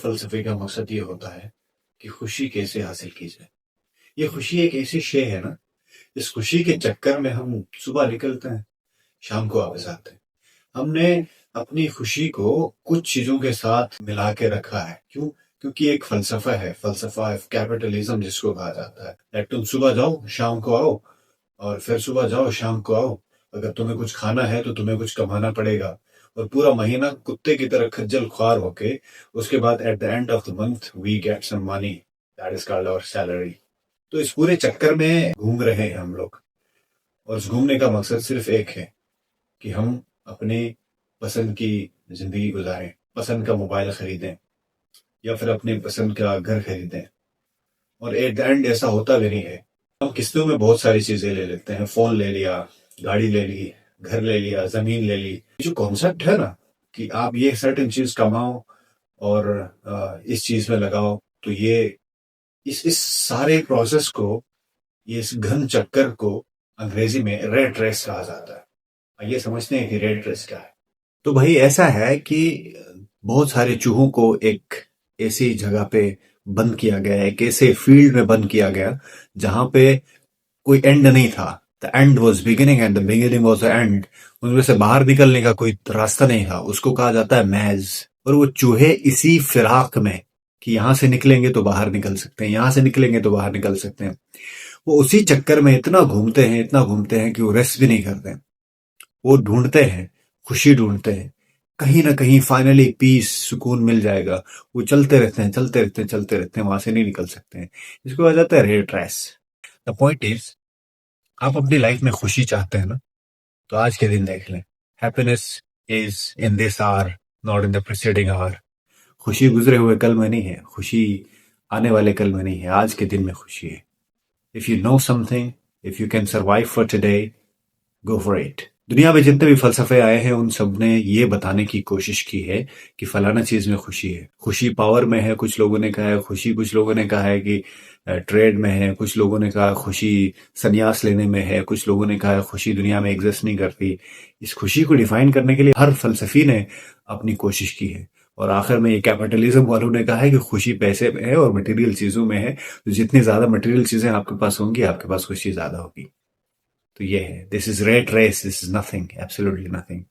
फलसफे का मकसद ये होता है कि खुशी कैसे हासिल की जाए। ये खुशी एक ऐसी शे है ना, इस खुशी के चक्कर में हम सुबह निकलते हैं, शाम को वापस आते हैं। हमने अपनी खुशी को कुछ चीजों के साथ मिला के रखा है। क्यों? क्योंकि एक फलसफा ऑफ कैपिटलिज्म जिसको कहा जाता है, that तुम सुबह जाओ शाम को आओ, और फिर सुबह जाओ शाम को आओ। अगर तुम्हें कुछ खाना है तो तुम्हें कुछ कमाना पड़ेगा, और पूरा महीना कुत्ते की तरह खज्जल ख्वार होके उसके बाद at the end of the month we get some money, that is called our salary. तो इस पूरे चक्कर में घूम रहे हैं हम लोग, और इस घूमने का मकसद सिर्फ एक है कि हम अपने पसंद की जिंदगी गुजारें, पसंद का मोबाइल खरीदें या फिर अपने पसंद का घर खरीदें। और एट द एंड ऐसा होता भी नहीं है। हम किस्तों में बहुत सारी चीजें ले लेते हैं, फोन ले लिया, गाड़ी ले ली, घर ले लिया, जमीन ले ली। जो कॉन्सेप्ट है ना कि आप ये सर्टेन चीज कमाओ और इस चीज में लगाओ, तो ये इस सारे प्रोसेस को, ये इस घन चक्कर को अंग्रेजी में रेट रेस कहा जाता है। आइए समझते हैं कि रेट रेस क्या है। तो भाई ऐसा है कि बहुत सारे चूहों को एक ऐसी जगह पे बंद किया गया, एक ऐसे फील्ड में बंद किया गया जहां पे कोई एंड नहीं था। The end was beginning and the beginning was the end. उनमें से बाहर निकलने का कोई रास्ता नहीं था। उसको कहा जाता है मैज। और वो चूहे इसी फिराक में कि यहां से निकलेंगे तो बाहर निकल सकते हैं, यहां से निकलेंगे तो बाहर निकल सकते हैं, वो उसी चक्कर में इतना घूमते हैं, इतना घूमते हैं कि वो रेस्ट भी नहीं करते। वो ढूंढते हैं, खुशी ढूंढते हैं, कहीं ना कहीं फाइनली पीस, सुकून मिल जाएगा। वो चलते रहते हैं, चलते रहते हैं, चलते रहते हैं, वहां से नहीं निकल सकते हैं। इसको कहा जाता है rat race. The point is, आप अपनी लाइफ में खुशी चाहते हैं ना, तो आज के दिन देख लें। Happiness is in this hour, not in the preceding hour. खुशी गुजरे हुए कल में नहीं है, खुशी आने वाले कल में नहीं है, आज के दिन में खुशी है। If you know something, if you can survive for today, go for it. दुनिया में जितने भी फलसफे आए हैं उन सब ने ये बताने की कोशिश की है कि फलाना चीज में खुशी है। खुशी पावर में है, कुछ लोगों ने कहा है खुशी, कुछ लोगों ने कहा है कि ट्रेड में है, कुछ लोगों ने कहा खुशी संन्यास लेने में है, कुछ लोगों ने कहा खुशी दुनिया में एग्जिस्ट नहीं करती। इस खुशी को डिफाइन करने के लिए हर फलसफी ने अपनी कोशिश की है, और आखिर में ये कैपिटलिज्म वालों ने कहा है कि खुशी पैसे में है और मटेरियल चीजों में है। तो जितनी ज्यादा मटेरियल चीजें आपके पास होंगी, आपके पास खुशी ज्यादा होगी। तो ये है, this is rat race, this is nothing, absolutely nothing.